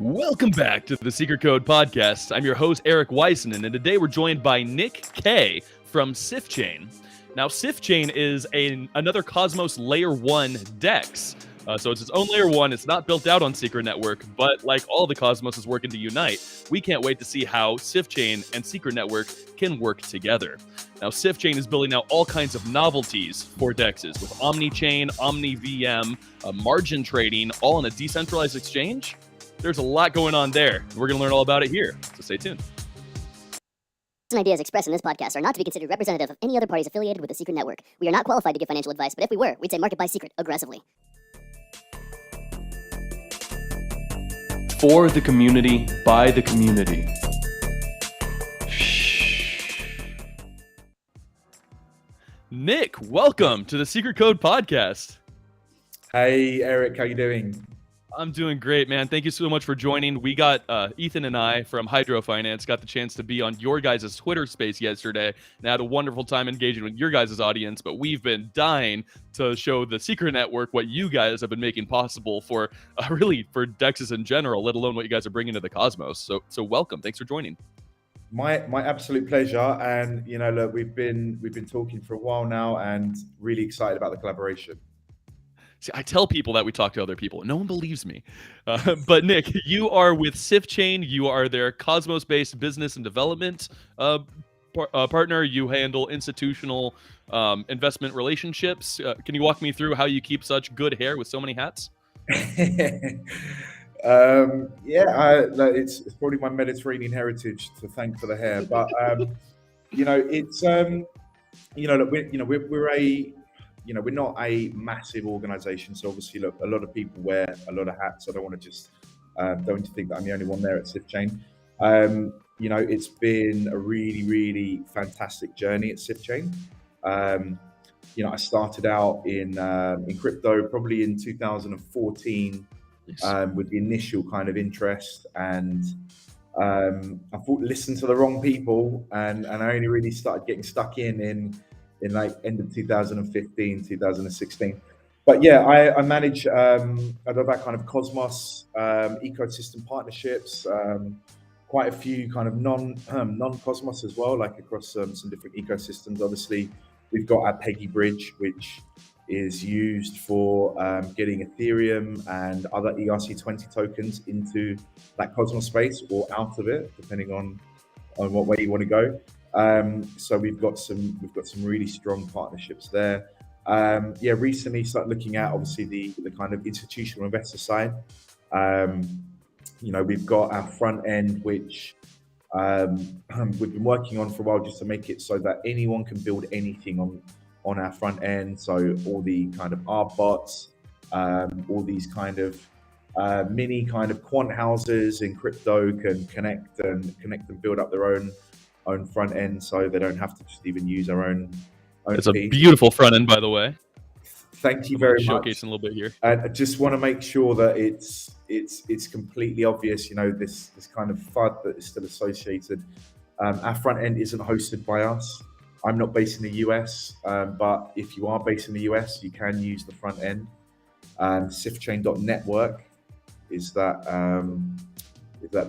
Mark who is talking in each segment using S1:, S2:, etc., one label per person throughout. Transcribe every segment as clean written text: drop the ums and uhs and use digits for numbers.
S1: Welcome back to the Secret Code Podcast. I'm your host, Eric Weissman, and today we're joined by Nick K from Sift Chain. Now, Sift Chain is another Cosmos Layer-1 DEX. So it's its own Layer-1. It's not built out on Secret Network, but like all the Cosmos is working to unite, we can't wait to see how Sift Chain and Secret Network can work together. Now, Sift Chain is building out all kinds of novelties for DEXs with OmniChain, OmniVM, margin trading, all in a decentralized exchange. There's a lot going on there. We're going to learn all about it here, so stay tuned.
S2: And ideas expressed in this podcast are not to be considered representative of any other parties affiliated with the Secret Network. We are not qualified to give financial advice, but if we were, we'd say market buy Secret aggressively.
S3: For the community, by the community.
S1: Nick, welcome to the Secret Code Podcast.
S4: Hey, Eric, how you doing?
S1: I'm doing great, man. Thank you so much for joining. We got Ethan and I from Hydro Finance got the chance to be on your guys' Twitter space yesterday and had a wonderful time engaging with your guys' audience, but we've been dying to show the Secret Network what you guys have been making possible for really for DEXs in general, let alone what you guys are bringing to the Cosmos. So welcome. Thanks for joining.
S4: My absolute pleasure. And look, we've been talking for a while now, and really excited about the collaboration.
S1: See, I tell people that we talk to other people. No one believes me. But Nick, you are with Sift Chain. You are their Cosmos-based business and development partner. You handle institutional investment relationships. Can you walk me through how you keep such good hair with so many hats?
S4: It's probably my Mediterranean heritage to thank for the hair. But we're not a massive organization, so obviously, look, a lot of people wear a lot of hats. I don't want to just don't think that I'm the only one there at Sift Chain. It's been a really, really fantastic journey at Sift Chain. I started out in crypto probably in 2014 with the initial kind of interest, and I thought listened to the wrong people, and I only really started getting stuck in like end of 2015, 2016. But yeah, I manage about kind of Cosmos ecosystem partnerships, quite a few kind of non-Cosmos as well, like across some different ecosystems. Obviously, we've got our Peggy Bridge, which is used for getting Ethereum and other ERC20 tokens into that Cosmos space or out of it, depending on what way you want to go. So we've got some really strong partnerships there. Recently started looking at obviously the kind of institutional investor side. We've got our front end, which we've been working on for a while, just to make it so that anyone can build anything on our front end. So all the kind of R bots, all these kind of mini kind of quant houses in crypto can connect and build up their own front end, so they don't have to just even use our own
S1: It's
S4: piece.
S1: a beautiful front end, by the way.
S4: Thank you very much.
S1: Showcasing a little bit here.
S4: And I just want to make sure that it's completely obvious, this kind of FUD that is still associated. Our front end isn't hosted by us. I'm not based in the US, but if you are based in the US, you can use the front end. Sifchain.network is that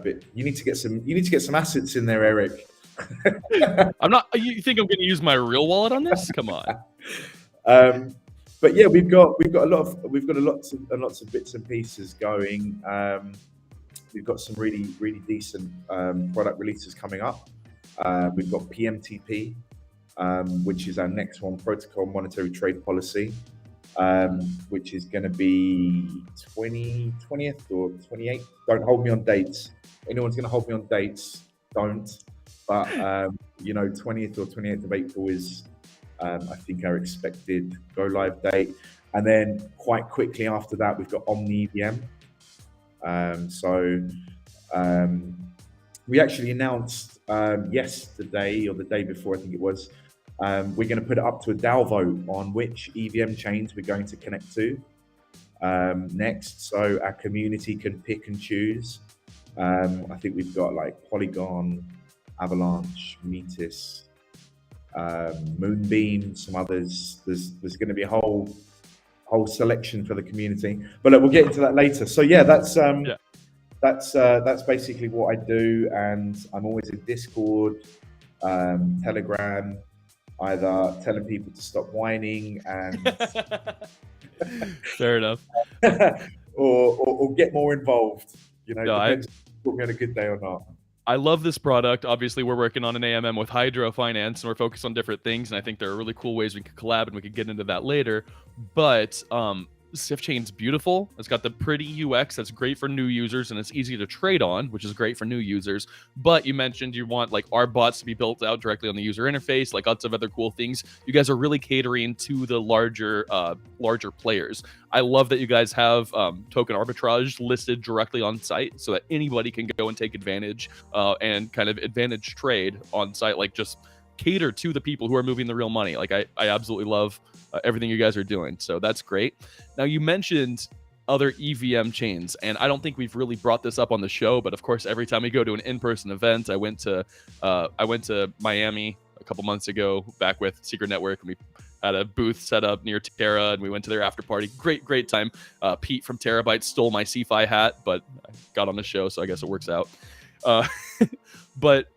S4: bit. You need to get some assets in there, Eric.
S1: I'm not. You think I'm going to use my real wallet on this? Come on.
S4: But yeah, we've got lots of bits and pieces going. We've got some really decent product releases coming up. We've got PMTP, which is our next one, Protocol Monetary Trade Policy, which is going to be 20th or 28th. Don't hold me on dates. Anyone's going to hold me on dates, don't. But 20th or 28th of April is, I think, our expected go live date. And then quite quickly after that, we've got OmniVM. We actually announced yesterday or the day before, I think it was, we're going to put it up to a DAO vote on which EVM chains we're going to connect to next. So our community can pick and choose. I think we've got like Polygon, Avalanche, Metis, Moonbeam, some others. There's going to be a whole selection for the community, but look, we'll get into that later. So yeah, that's that's basically what I do, and I'm always in Discord, Telegram, either telling people to stop whining and
S1: Fair enough.
S4: or get more involved. You know,
S1: No,
S4: depends if you put me on a good day or not.
S1: I love this product. Obviously, we're working on an AMM with Hydro Finance, and we're focused on different things. And I think there are really cool ways we could collab, and we could get into that later. But Sift Chain's beautiful. It's got the pretty UX that's great for new users, and it's easy to trade on, which is great for new users. But you mentioned you want like our bots to be built out directly on the user interface, like lots of other cool things. You guys are really catering to the larger players. I love that you guys have token arbitrage listed directly on site, so that anybody can go and take advantage and kind of advantage trade on site, like just cater to the people who are moving the real money. Like I absolutely love everything you guys are doing. So that's great. Now you mentioned other EVM chains, and I don't think we've really brought this up on the show, but of course, every time we go to an in-person event, I went to Miami a couple months ago back with Secret Network, and we had a booth set up near Terra, and we went to their after party. Great time. Pete from Terabyte stole my CFI hat, but I got on the show, so I guess it works out. But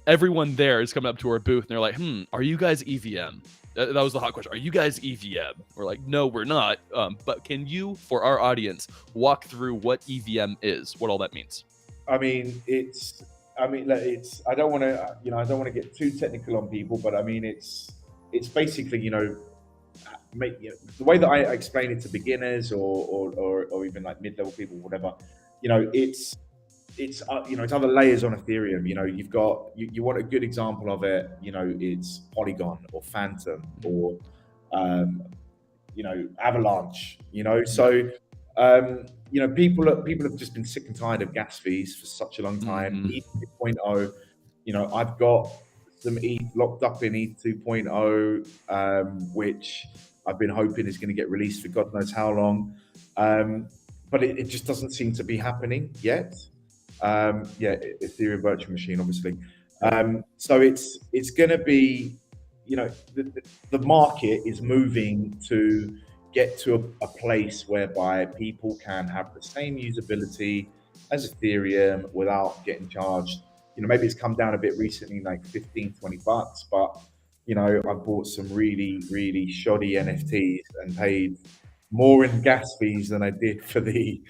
S1: everyone there is coming up to our booth, and they're like, are you guys EVM? That was the hot question. Are you guys EVM? We're like, no, we're not. But can you, for our audience, walk through what EVM is, what all that means?
S4: I mean, I don't want to get too technical on people, but I mean, it's basically, the way that I explain it to beginners or even like mid-level people, whatever, it's other layers on Ethereum. You've got, you want a good example of it, it's Polygon or Phantom or, Avalanche, so, people have just been sick and tired of gas fees for such a long time. ETH 2.0, I've got some ETH locked up in ETH 2.0, which I've been hoping is going to get released for God knows how long. But it just doesn't seem to be happening yet. Ethereum virtual machine, obviously. So it's going to be, the market is moving to get to a place whereby people can have the same usability as Ethereum without getting charged. Maybe it's come down a bit recently, like $15-20, but I've bought some really, really shoddy NFTs and paid more in gas fees than I did for the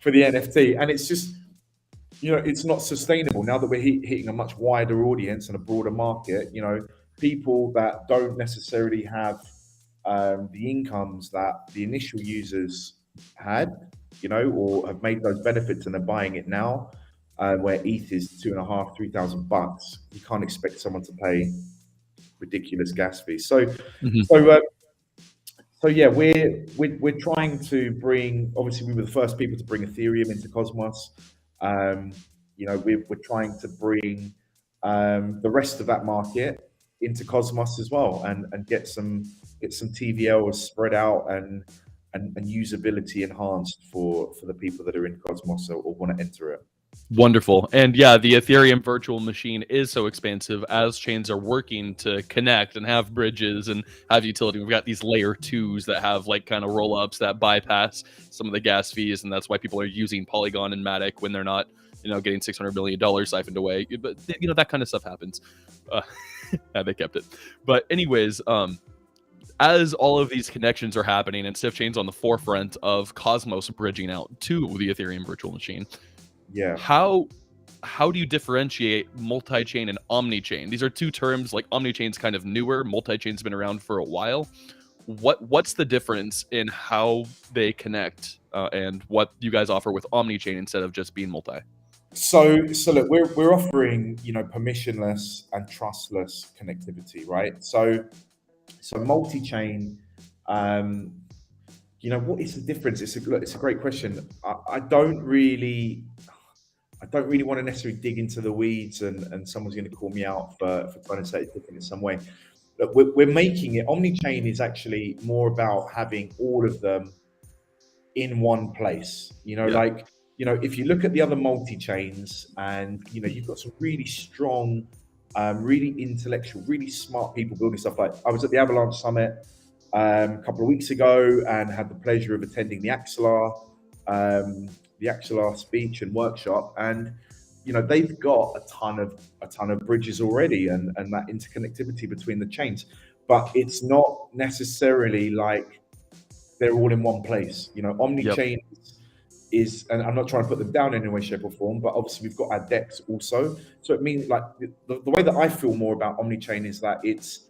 S4: NFT, and it's just, it's not sustainable now that we're hitting a much wider audience and a broader market. People that don't necessarily have the incomes that the initial users had, or have made those benefits and they're buying it now, where ETH is $2,500-3,000. You can't expect someone to pay ridiculous gas fees. So yeah, we're trying to bring. Obviously, we were the first people to bring Ethereum into Cosmos. We're trying to bring the rest of that market into Cosmos as well, and get some TVL spread out and usability enhanced for the people that are in Cosmos or want to enter it.
S1: Wonderful. And yeah, the Ethereum virtual machine is so expansive as chains are working to connect and have bridges and have utility. We've got these layer 2s that have like kind of roll-ups that bypass some of the gas fees, and that's why people are using Polygon and Matic when they're not, getting $600 million siphoned away. But that kind of stuff happens. They kept it. But anyways, as all of these connections are happening and Sift Chain's on the forefront of Cosmos bridging out to the Ethereum virtual machine,
S4: yeah,
S1: how do you differentiate multi-chain and OmniChain? These are two terms. Like OmniChain's kind of newer, multi-chain's been around for a while. What's the difference in how they connect and what you guys offer with OmniChain instead of just being multi?
S4: So look, we're offering, permissionless and trustless connectivity, right? So multi-chain, what is the difference? It's a great question. I don't really want to necessarily dig into the weeds, and someone's going to call me out for trying to say it's different in some way. Look, we're making it. OmniChain is actually more about having all of them in one place. If you look at the other multi-chains, and you've got some really strong, really intellectual, really smart people building stuff. Like I was at the Avalanche Summit a couple of weeks ago and had the pleasure of attending the Axelar the XLR speech and workshop, and they've got a ton of bridges already, and that interconnectivity between the chains, but it's not necessarily like they're all in one place. OmniChain is, and I'm not trying to put them down in any way, shape, or form, but obviously we've got our DEX also. So it means, like, the way that I feel more about OmniChain is that it's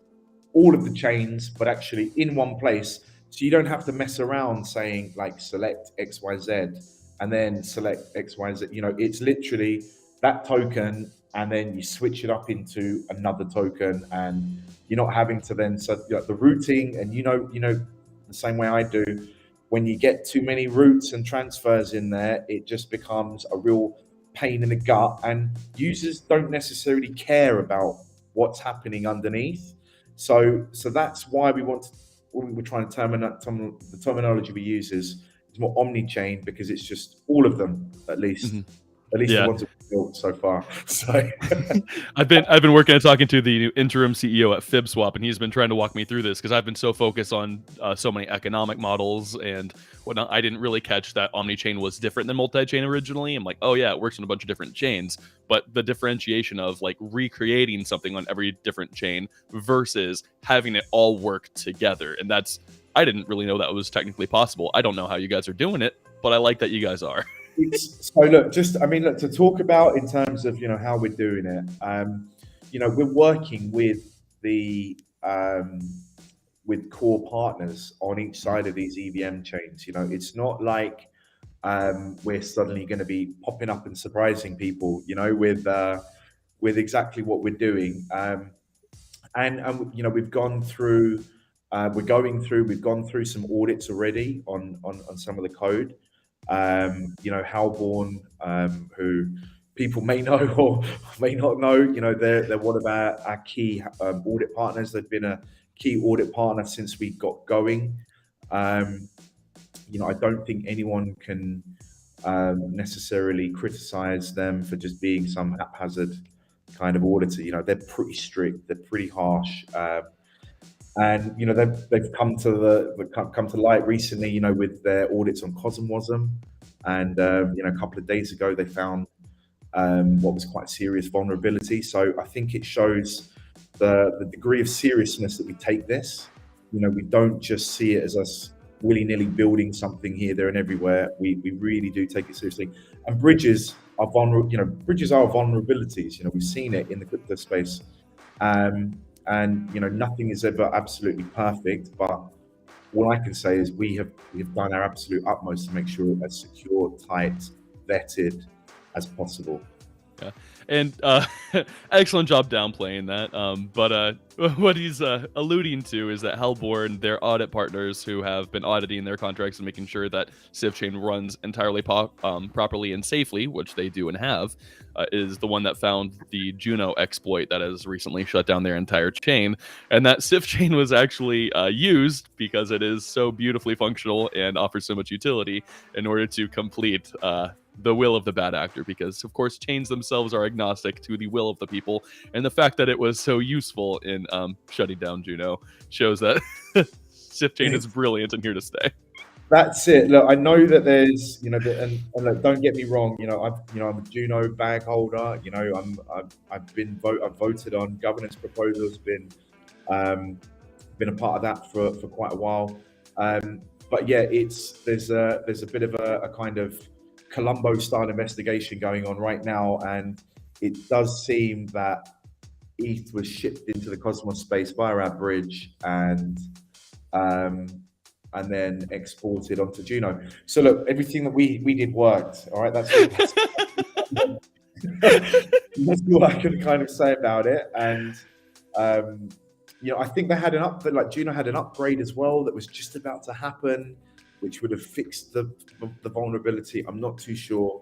S4: all of the chains, but actually in one place. So you don't have to mess around saying like select XYZ and then select XYZ. It's literally that token, and then you switch it up into another token, and you're not having to then the routing, and the same way I do. When you get too many routes and transfers in there, it just becomes a real pain in the gut, and users don't necessarily care about what's happening underneath. So that's why we're trying to the terminology we use is more OmniChain, because it's just all of them, at least. At least the ones that we've built so far. So
S1: I've been working and talking to the interim CEO at FibSwap, and he's been trying to walk me through this because I've been so focused on so many economic models and whatnot. I didn't really catch that OmniChain was different than multi-chain originally. I'm like, oh yeah, it works on a bunch of different chains, but the differentiation of like recreating something on every different chain versus having it all work together, and I didn't really know that was technically possible. I don't know how you guys are doing it, but I like that you guys are.
S4: So look, to talk about in terms of how we're doing it, we're working with the with core partners on each side of these EVM chains. It's not like we're suddenly going to be popping up and surprising people, with exactly what we're doing. And we've gone through some audits already on some of the code. Halborn, who people may know or may not know, they're one of our key audit partners. They've been a key audit partner since we got going. I don't think anyone can necessarily criticize them for just being some haphazard kind of auditor. They're pretty strict, they're pretty harsh. And they've come to light recently, with their audits on Cosmosm, and a couple of days ago they found what was quite a serious vulnerability. So I think it shows the degree of seriousness that we take this. We don't just see it as us willy-nilly building something here, there, and everywhere. We really do take it seriously. And bridges are vulnerable. Bridges are vulnerabilities. We've seen it in the crypto space. And nothing is ever absolutely perfect, but all I can say is we have done our absolute utmost to make sure it's as secure, tight, vetted as possible.
S1: Yeah. And excellent job downplaying that. But what he's alluding to is that Halborn, their audit partners who have been auditing their contracts and making sure that Sift Chain runs entirely properly and safely, which they do and have, is the one that found the Juno exploit that has recently shut down their entire chain. And that Sift Chain was actually used because it is so beautifully functional and offers so much utility in order to complete the will of the bad actor, because of course chains themselves are agnostic to the will of the people, and the fact that it was so useful in shutting down Juno shows that Sift Chain is brilliant and here to stay.
S4: That's it. Look, I know that there's, and look, don't get me wrong. I'm a Juno bag holder. I've voted on governance proposals. Been a part of that for quite a while. But yeah, there's a bit of a kind of Columbo style investigation going on right now, and it does seem that ETH was shipped into the Cosmos space via our bridge and then exported onto Juno. So look, everything that we did worked. All right, that's all I can kind of say about it. And I think they had Juno had an upgrade as well that was just about to happen, which would have fixed the vulnerability. I'm not too sure.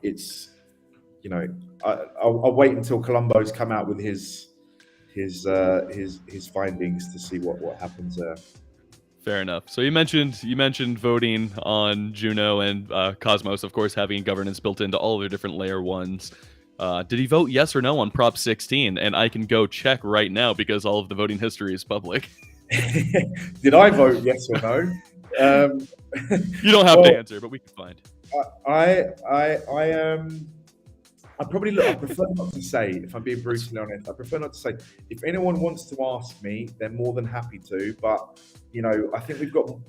S4: It's, I'll wait until Columbo's come out with his findings to see what happens there.
S1: Fair enough. So you mentioned voting on Juno and Cosmos, of course, having governance built into all of their different layer ones. Did he vote yes or no on Prop 16? And I can go check right now because all of the voting history is public.
S4: Did I vote yes or no?
S1: You don't have to answer, but we can find.
S4: I probably look. I prefer not to say. If I'm being brutally honest, I prefer not to say. If anyone wants to ask me, they're more than happy to. But I think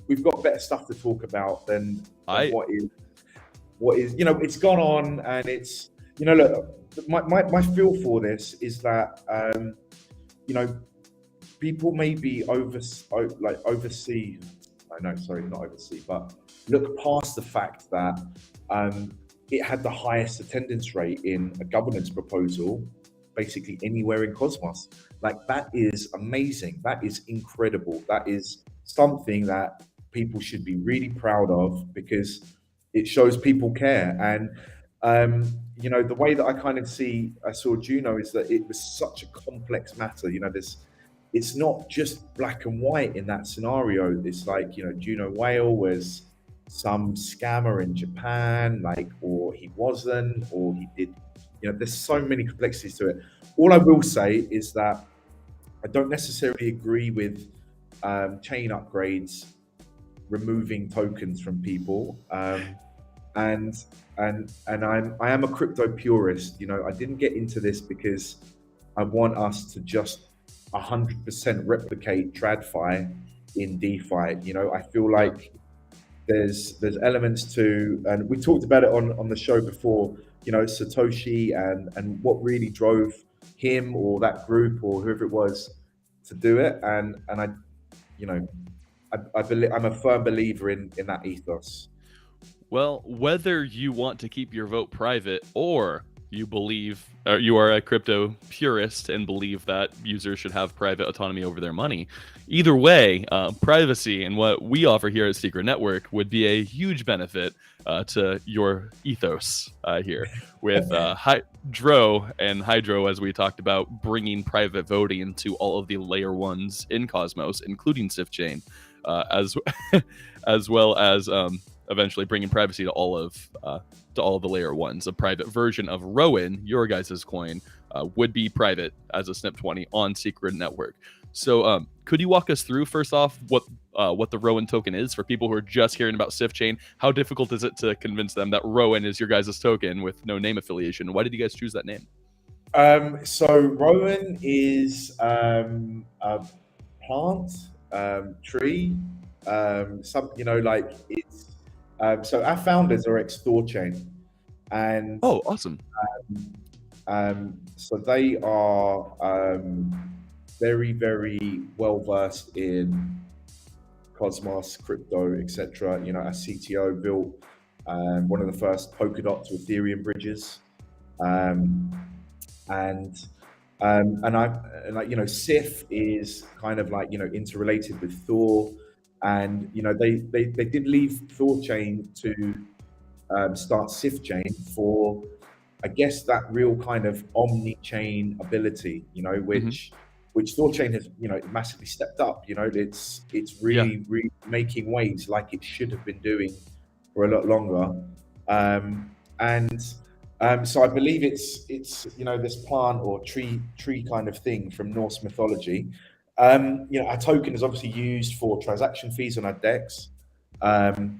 S4: we've got better stuff to talk about than
S1: I
S4: what is. It's gone on, and it's. Look, my feel for this is that you know people maybe oversee. No, sorry, not oversee, but look past the fact that it had the highest attendance rate in a governance proposal, basically anywhere in Cosmos. Like, that is amazing. That is incredible. That is something that people should be really proud of, because it shows people care. And the way that I saw Juno is that it was such a complex matter. It's not just black and white in that scenario. It's like, Juno Whale was some scammer in Japan, or he wasn't, or he did. There's so many complexities to it. All I will say is that I don't necessarily agree with chain upgrades removing tokens from people. And I am a crypto purist. I didn't get into this because I want us to just 100% replicate TradFi in DeFi. I feel like there's elements to, and we talked about it on the show before, Satoshi and what really drove him or that group or whoever it was to do it. And I believe, I'm a firm believer in that ethos.
S1: Well, whether you want to keep your vote private or you are a crypto purist and believe that users should have private autonomy over their money, either way, privacy and what we offer here at Secret Network would be a huge benefit to your ethos here with Hydro, as we talked about, bringing private voting into all of the layer ones in Cosmos, including Sift Chain, as well as eventually bringing privacy to all of the layer ones. A private version of Rowan, your guys' coin, would be private as a SNP20 on Secret Network. So could you walk us through, first off, what the Rowan token is for people who are just hearing about Sift Chain? How difficult is it to convince them that Rowan is your guys' token with no name affiliation? Why did you guys choose that name?
S4: So Rowan is a plant, tree, it's. So our founders are ex-Thorchain, and
S1: oh, awesome.
S4: So they are very, very well versed in Cosmos, crypto, etc. Our CTO built one of the first Polkadot to Ethereum bridges, Sif is kind of interrelated with Thor. And they did leave Thorchain to start Sift Chain for, I guess, that real kind of OmniChain ability, which Thorchain has massively stepped up. It's really making waves like it should have been doing for a lot longer. So I believe it's this plant or tree kind of thing from Norse mythology. Our token is obviously used for transaction fees on our DEX, and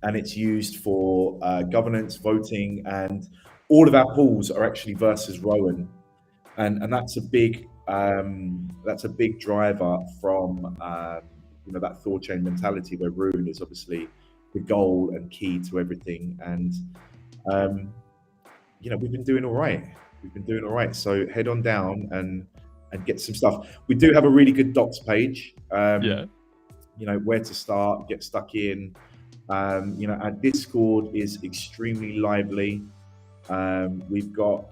S4: it's used for governance, voting, and all of our pools are actually versus Rowan, and that's a big driver from that Thorchain mentality, where Rowan is obviously the goal and key to everything. And we've been doing all right. So head on down and get some stuff. We do have a really good docs page. Where to start, get stuck in. Our Discord is extremely lively. We've got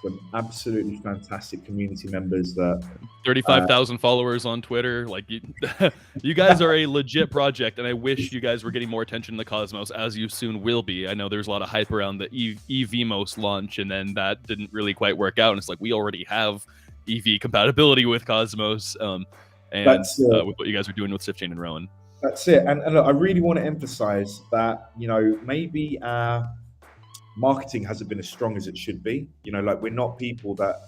S4: some absolutely fantastic community members that
S1: 35,000 followers on Twitter. Like you guys are a legit project, and I wish you guys were getting more attention in the Cosmos, as you soon will be. I know there's a lot of hype around the EVMOS launch, and then that didn't really quite work out. And it's like, we already have EV compatibility with Cosmos, with what you guys are doing with Sift Chain and Rowan.
S4: That's it. And look, I really want to emphasize that, maybe our marketing hasn't been as strong as it should be. We're not people that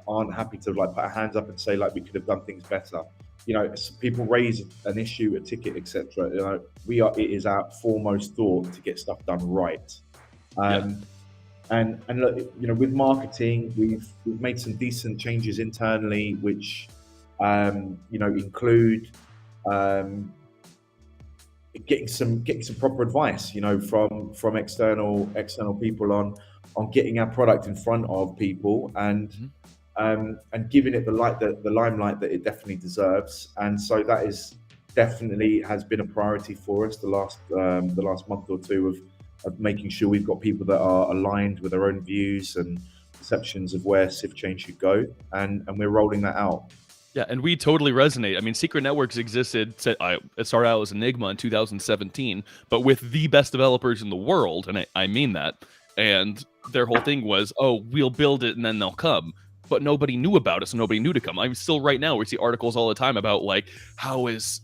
S4: aren't happy to put our hands up and say we could have done things better. people raise an issue, a ticket, etc. It is our foremost thought to get stuff done right. And look, with marketing, we've made some decent changes internally, which include getting some proper advice, from external people on getting our product in front of people and giving it the limelight that it definitely deserves. And so that is definitely has been a priority for us the last month or two of making sure we've got people that are aligned with their own views and perceptions of where Sift Chain should go, and we're rolling that out.
S1: Yeah, and we totally resonate. I mean, Secret Networks existed, it started out as Enigma in 2017, but with the best developers in the world, and I mean that. And their whole thing was, oh, we'll build it and then they'll come. But nobody knew about it, so nobody knew to come. I'm still right now, we see articles all the time about like how is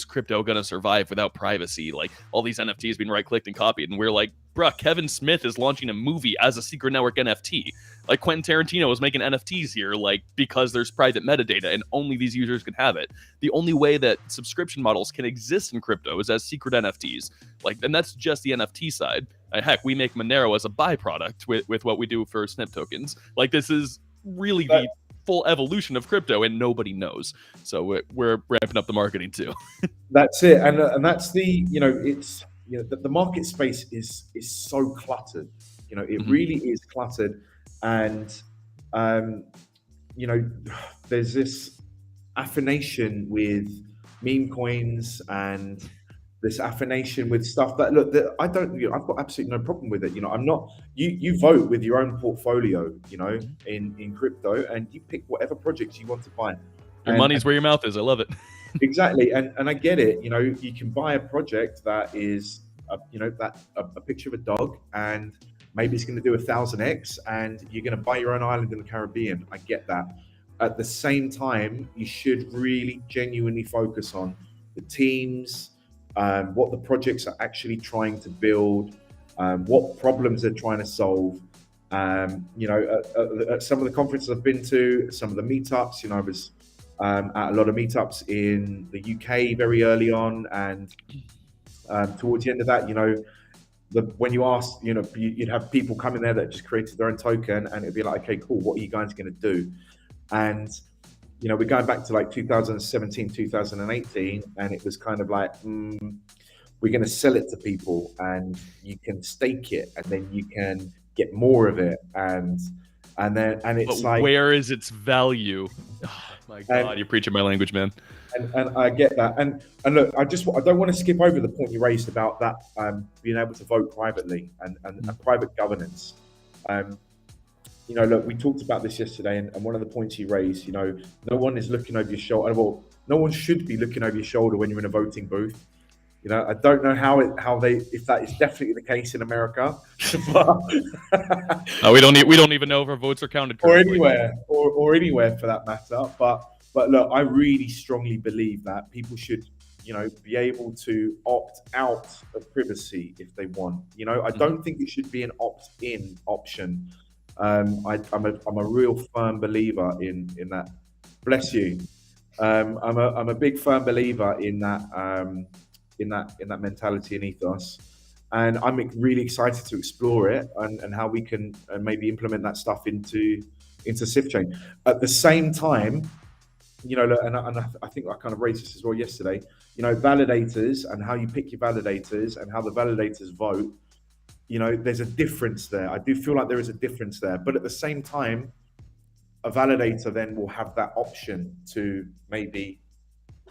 S1: crypto gonna survive without privacy? Like all these NFTs being right-clicked and copied, and we're like, bruh, Kevin Smith is launching a movie as a Secret Network NFT. Like Quentin Tarantino is making NFTs here, like because there's private metadata and only these users can have it. The only way that subscription models can exist in crypto is as secret NFTs. Like, and that's just the NFT side. Heck, we make Monero as a byproduct with what we do for SNP tokens. Like this is really the full evolution of crypto, and nobody knows. So we're ramping up the marketing too.
S4: That's it, and that's it's the market space is so cluttered. It really is cluttered, and there's this affiliation with meme coins and this affiliation with stuff that I've got absolutely no problem with it. I'm not. You vote with your own portfolio. In crypto, and you pick whatever projects you want to buy.
S1: Your money's where your mouth is. I love it.
S4: Exactly, and I get it. You can buy a project that is, a picture of a dog, and maybe it's going to do 1000x, and you're going to buy your own island in the Caribbean. I get that. At the same time, you should really genuinely focus on the teams. What the projects are actually trying to build, what problems they're trying to solve. At some of the conferences I've been to, some of the meetups, I was at a lot of meetups in the UK very early on, and towards the end of that, when you ask, you'd have people come in there that just created their own token, and it'd be like, okay, cool, what are you guys going to do? And we're going back to like 2017, 2018, and it was kind of like, we're going to sell it to people, and you can stake it, and then you can get more of it, and it's like,
S1: where is its value? Oh, my God, you're preaching my language, man.
S4: And I get that, and look, I don't want to skip over the point you raised about that being able to vote privately and private governance. Look, we talked about this yesterday, and one of the points you raised, no one is looking over your shoulder. Well, no one should be looking over your shoulder when you're in a voting booth. I don't know if that is definitely the case in America, but
S1: we don't even know if our votes are counted correctly.
S4: or anywhere for that matter. But look, I really strongly believe that people should, be able to opt out of privacy if they want. I don't think it should be an opt-in option. I'm a real firm believer in that. Bless you. I'm a big firm believer in that mentality and ethos, and I'm really excited to explore it and how we can maybe implement that stuff into Sift Chain. At the same time, and I think I kind of raised this as well yesterday. Validators and how you pick your validators and how the validators vote. There's a difference there. I do feel like there is a difference there. But at the same time, a validator then will have that option to maybe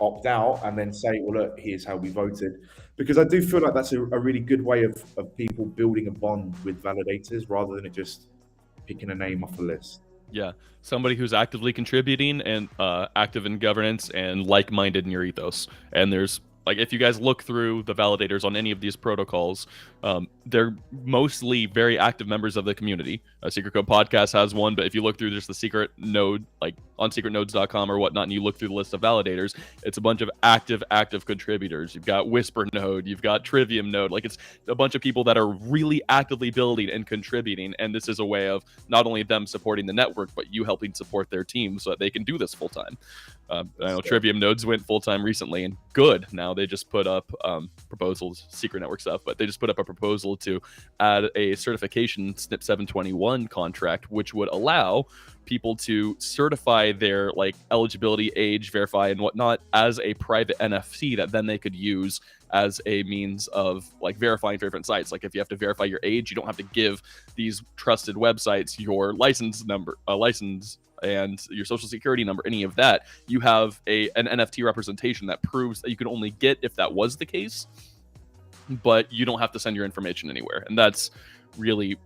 S4: opt out and then say, well, look, here's how we voted. Because I do feel like that's a really good way of people building a bond with validators rather than it just picking a name off a list.
S1: Yeah, somebody who's actively contributing and active in governance and like-minded in your ethos. And there's like if you guys look through the validators on any of these protocols, they're mostly very active members of the community. Secret Code Podcast has one, but if you look through just the secret node, like on secretnodes.com or whatnot, and you look through the list of validators, it's a bunch of active contributors. You've got Whisper Node, you've got Trivium Node, like it's a bunch of people that are really actively building and contributing, and this is a way of not only them supporting the network, but you helping support their team so that they can do this full time. I know Trivium Nodes went full time recently, and good. Now they just put up proposals, secret network stuff, but they just put up a proposal to add a certification SNP 721 contract, which would allow people to certify their like eligibility, age, verify, and whatnot as a private NFT that then they could use as a means of like verifying for different sites. Like if you have to verify your age, you don't have to give these trusted websites your license number, license and your social security number, any of that. You have an NFT representation that proves that you can only get if that was the case, but you don't have to send your information anywhere. And that's really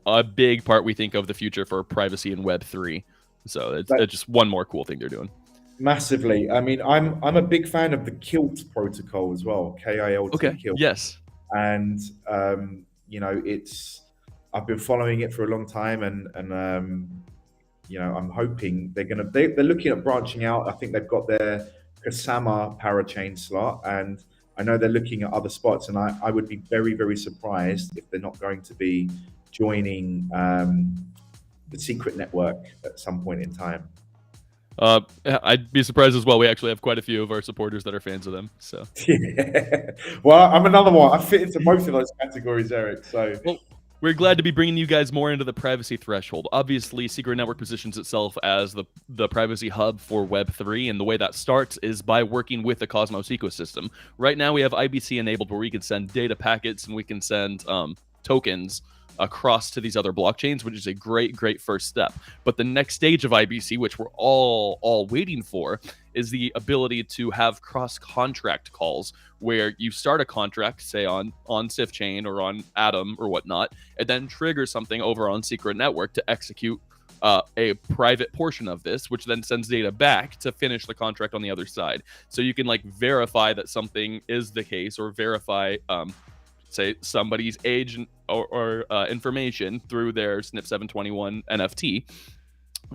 S1: a big part, we think, of the future for privacy in Web3. So it's just one more cool thing they're doing.
S4: Massively. I mean, I'm a big fan of the KILT protocol as well. KILT.
S1: Okay.
S4: KILT.
S1: Yes.
S4: And you know, I've been following it for a long time, and you know, I'm hoping they're looking at branching out. I think they've got their Kasama parachain slot, and I know they're looking at other spots, and I would be very, very surprised if they're not going to be joining the secret network at some point in time.
S1: I'd be surprised as well. We actually have quite a few of our supporters that are fans of them. So
S4: yeah. Well, I'm another one. I fit into both of those categories, Eric. So
S1: well, we're glad to be bringing you guys more into the privacy threshold. Obviously, Secret Network positions itself as the privacy hub for Web3, and the way that starts is by working with the Cosmos ecosystem. Right now, we have IBC enabled where we can send data packets and we can send tokens across to these other blockchains, which is a great first step. But the next stage of IBC, which we're all waiting for, is the ability to have cross-contract calls where you start a contract, say on Sift Chain or on Atom or whatnot, and then trigger something over on Secret Network to execute a private portion of this, which then sends data back to finish the contract on the other side. So you can like verify that something is the case, or verify say somebody's age or information through their SNP 721 NFT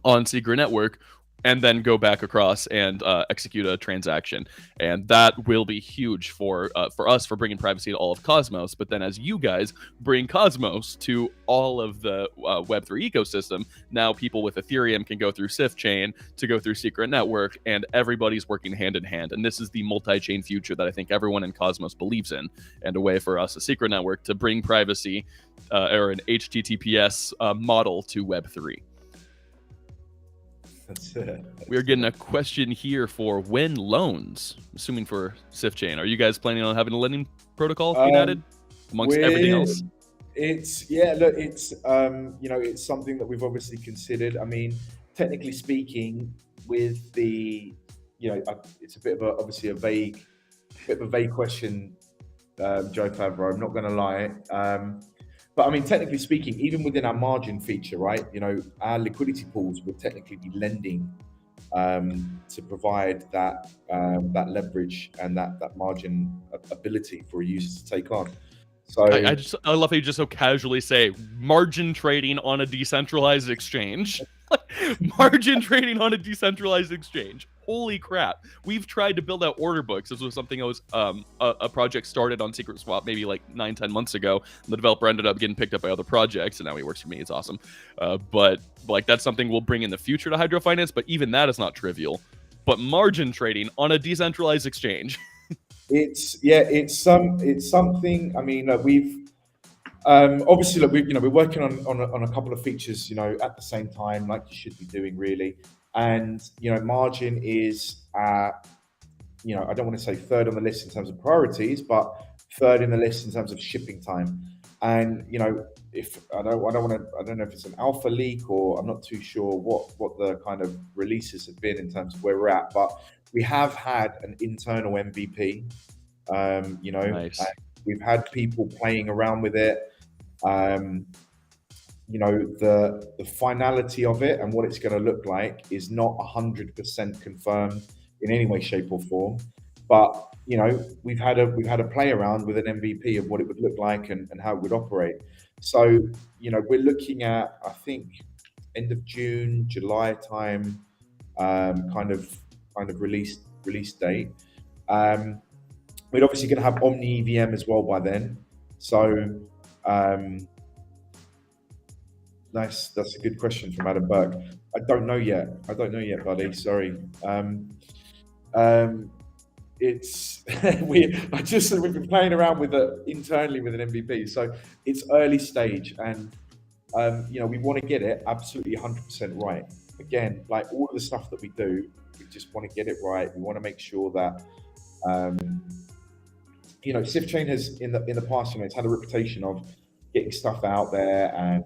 S1: on Secret Network, and then go back across and execute a transaction. And that will be huge for us, for bringing privacy to all of Cosmos. But then as you guys bring Cosmos to all of the Web3 ecosystem, now people with Ethereum can go through Sift Chain to go through Secret Network, and everybody's working hand in hand. And this is the multi-chain future that I think everyone in Cosmos believes in, and a way for us, a Secret Network, to bring privacy or an HTTPS model to Web3.
S4: That's it.
S1: We're getting a question here for when loans, assuming for Sift Chain. Are you guys planning on having a lending protocol being added amongst everything else?
S4: It's you know, it's something that we've obviously considered. I mean, technically speaking, with the, you know, it's a bit of obviously a vague question, Joe Favreau. I'm not going to lie. But I mean, technically speaking, even within our margin feature, right? You know, our liquidity pools would technically be lending to provide that leverage and that margin ability for users to take on. So
S1: I love how you just so casually say margin trading on a decentralized exchange. Margin trading on a decentralized exchange. Holy crap. We've tried to build out order books. This was something I was a project started on Secret Swap maybe like 9-10 months ago. The developer ended up getting picked up by other projects, and now he works for me. It's awesome. But like that's something we'll bring in the future to Hydro Finance, but even that is not trivial. But margin trading on a decentralized exchange.
S4: It's something. I mean, we've obviously, look, we're working on a couple of features, you know, at the same time, like you should be doing, really. And you know, margin is, you know, I don't want to say third on the list in terms of priorities, but third in the list in terms of shipping time. And you know, if I don't know if it's an alpha leak, or I'm not too sure what the kind of releases have been in terms of where we're at, but we have had an internal MVP. You know,
S1: nice.
S4: We've had people playing around with it. You know, the finality of it and what it's going to look like is not 100% confirmed in any way, shape, or form. But we've had a play around with an MVP of what it would look like and how it would operate. So we're looking at, I think, end of June, July time, kind of release date. We're obviously going to have Omni EVM as well by then. So that's a good question from Adam Burke. I don't know yet, buddy. Sorry. It's we've been playing around with it internally with an MVP, so it's early stage, and we want to get it absolutely 100% right. Again, like all of the stuff that we do, we just want to get it right. We want to make sure that Sift Chain has in the past, it's had a reputation of getting stuff out there and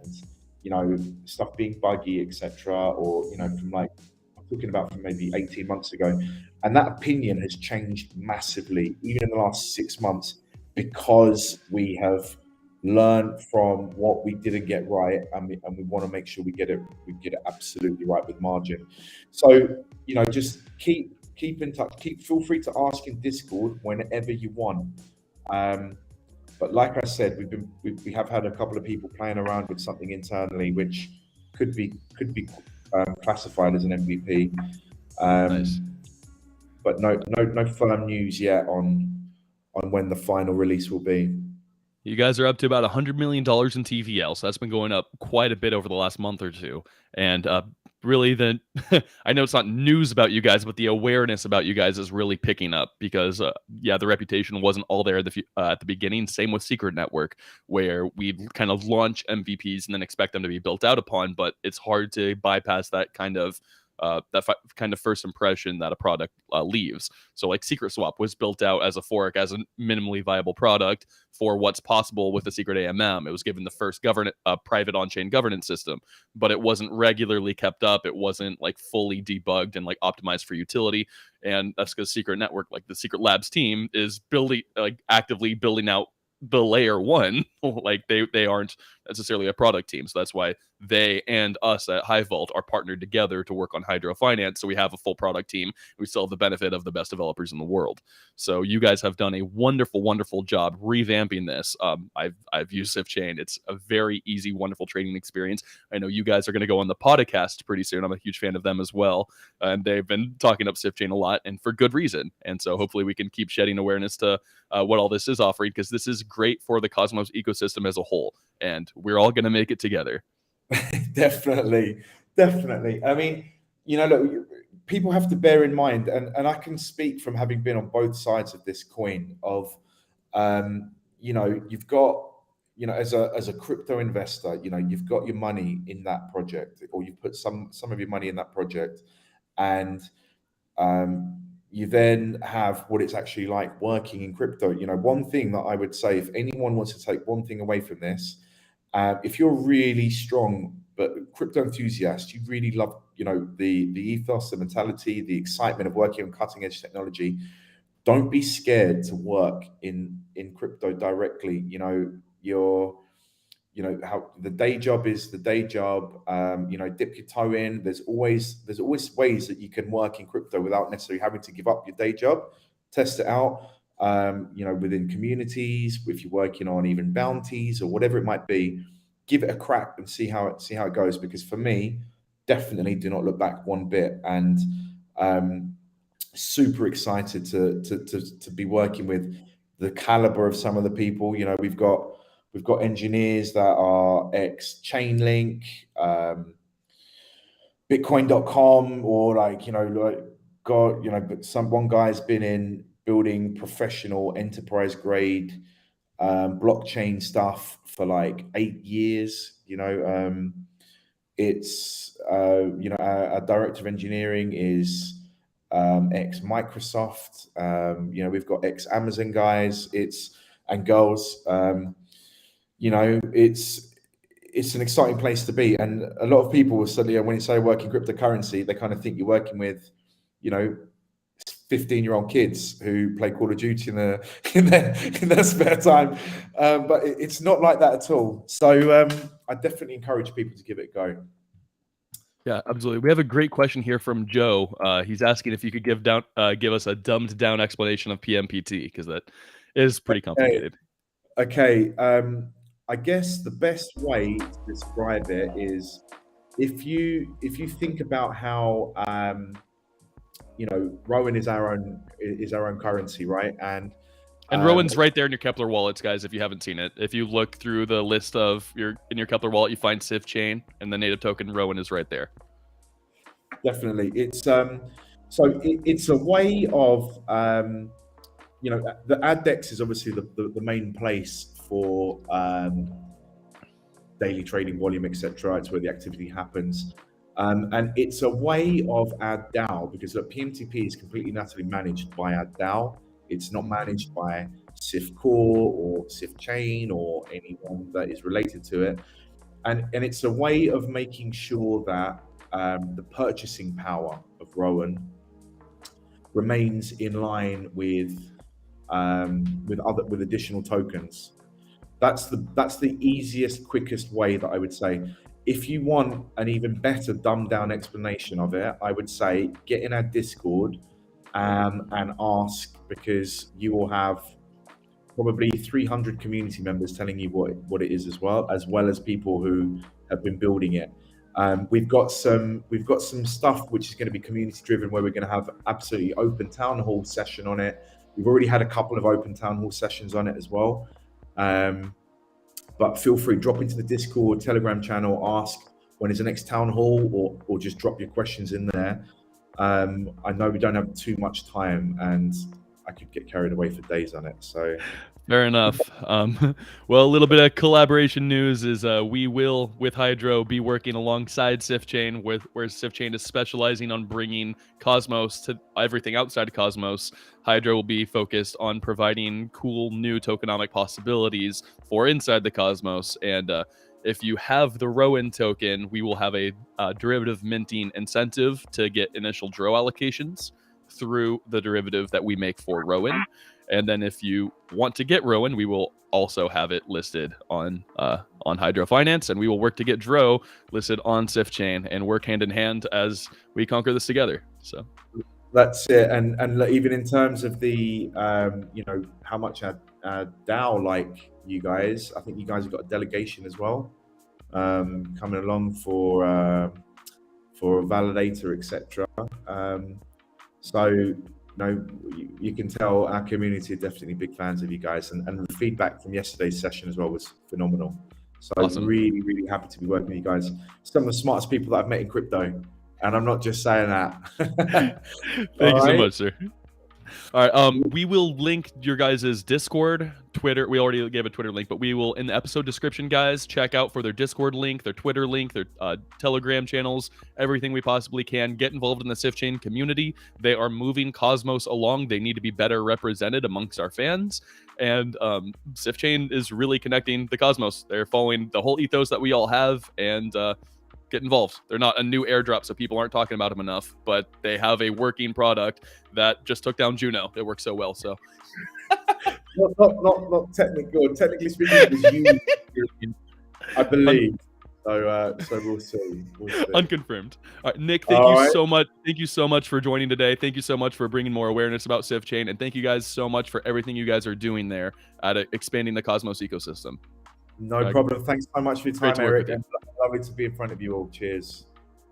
S4: stuff being buggy, etc. Or from like I'm talking about from maybe 18 months ago, and that opinion has changed massively, even in the last 6 months, because we have learned from what we didn't get right, and we want to make sure we get it absolutely right with margin. So just keep in touch. Feel free to ask in Discord whenever you want. But like I said, we have had a couple of people playing around with something internally, which could be classified as an MVP.
S1: Nice.
S4: But no firm news yet on when the final release will be.
S1: You guys are up to about $100 million in TVL, so that's been going up quite a bit over the last month or two. And really, I know it's not news about you guys, but the awareness about you guys is really picking up because, the reputation wasn't all there at the beginning. Same with Secret Network, where we kind of launch MVPs and then expect them to be built out upon, but it's hard to bypass that kind of first impression that a product leaves. So like Secret Swap was built out as a fork, as a minimally viable product for what's possible with the Secret AMM. It was given the first private on-chain governance system, but it wasn't regularly kept up. It wasn't like fully debugged and like optimized for utility. And that's because Secret Network, like the Secret Labs team, is actively building out the layer one. Like they aren't necessarily a product team, so that's why they and us at High Vault are partnered together to work on Hydro Finance, so we have a full product team. We still have the benefit of the best developers in the world. So you guys have done a wonderful job revamping this. I've used Sift Chain. It's a very easy, wonderful trading experience. I know you guys are going to go on the podcast pretty soon. I'm a huge fan of them as well, and they've been talking up Sift Chain a lot, and for good reason. And so hopefully we can keep shedding awareness to what all this is offering, because this is great for the Cosmos ecosystem as a whole, and we're all going to make it together.
S4: Definitely. I mean, look, people have to bear in mind, and I can speak from having been on both sides of this coin of, you've got, as a crypto investor, you've got your money in that project, or you've put some of your money in that project, and you then have what it's actually like working in crypto. One thing that I would say, if anyone wants to take one thing away from this, if you're really strong but crypto enthusiast, you really love the ethos, the mentality, the excitement of working on cutting edge technology, don't be scared to work in crypto directly. How the day job is the day job. Dip your toe in. There's always ways that you can work in crypto without necessarily having to give up your day job. Test it out. Within communities, if you're working on even bounties or whatever it might be, give it a crack and see how it goes. Because for me, definitely do not look back one bit. And super excited to be working with the caliber of some of the people. We've got engineers that are ex Chainlink, Bitcoin.com, or but one guy's been in building professional enterprise grade blockchain stuff for like 8 years. It's our director of engineering is ex Microsoft. We've got ex Amazon guys and girls. It's an exciting place to be, and a lot of people will suddenly, when you say working cryptocurrency, they kind of think you're working with 15-year-old kids who play Call of Duty in their spare time, but it's not like that at all. So I definitely encourage people to give it a go.
S1: Yeah, absolutely. We have a great question here from Joe. He's asking if you could give us a dumbed down explanation of PMPT, because that is pretty
S4: Okay.
S1: complicated.
S4: Okay. I guess the best way to describe it is if you think about how Rowan is our own currency, right? And
S1: And Rowan's right there in your Kepler wallets, guys, if you haven't seen it. If you look through the list of in your Kepler wallet, you find Sift Chain and the native token Rowan is right there.
S4: definitely, it's a way of the ad DEX is obviously the main place for daily trading volume, etc. It's where the activity happens. And it's a way of ad DAO, because look, PMTP is completely naturally managed by ad DAO. It's not managed by Sift Core or Sift Chain or anyone that is related to it. And it's a way of making sure that the purchasing power of Rowan remains in line with additional tokens. That's the easiest, quickest way that I would say. If you want an even better dumbed down explanation of it, I would say get in our Discord and ask, because you will have probably 300 community members telling you what it is, as well as people who have been building it. We've got some stuff which is going to be community driven, where we're going to have absolutely open town hall session on it. We've already had a couple of open town hall sessions on it as well. But feel free, drop into the Discord, Telegram channel, ask when is the next town hall, or just drop your questions in there. I know we don't have too much time, and I could get carried away for days on it. So
S1: fair enough. Well, a little bit of collaboration news is we will, with Hydro, be working alongside Sift Chain, where Sift Chain is specializing on bringing Cosmos to everything outside of Cosmos. Hydro will be focused on providing cool new tokenomic possibilities for inside the Cosmos. And if you have the Rowan token, we will have a derivative minting incentive to get initial draw allocations through the derivative that we make for Rowan. And then if you want to get Rowan, we will also have it listed on Hydro Finance, and we will work to get Dro listed on Sift Chain and work hand in hand as we conquer this together. So
S4: that's it. And even in terms of the how much our DAO like you guys, I think you guys have got a delegation as well coming along for a validator, etc. So you can tell our community are definitely big fans of you guys, and the feedback from yesterday's session as well was phenomenal. So
S1: awesome.
S4: Really, really happy to be working with you guys. Some of the smartest people that I've met in crypto, and I'm not just saying that.
S1: Thank you so much, sir. All right, we will link your guys' Discord, Twitter. We already gave a Twitter link, but we will, in the episode description, guys, check out for their Discord link, their Twitter link, their Telegram channels, everything we possibly can. Get involved in the Sift Chain community. They are moving Cosmos along. They need to be better represented amongst our fans. And Sift Chain is really connecting the Cosmos. They're following the whole ethos that we all have, and get involved. They're not a new airdrop, so people aren't talking about them enough, but they have a working product that just took down Juno. It works so well. So
S4: not technical. Technically speaking, it was you, I believe. So we'll see.
S1: Unconfirmed. All right, Nick, thank you so much. Thank you so much for joining today. Thank you so much for bringing more awareness about Sift Chain, and thank you guys so much for everything you guys are doing there at expanding the Cosmos ecosystem.
S4: No problem. Thanks so much for your time, Eric.
S1: You.
S4: Lovely to be in front of you all. Cheers.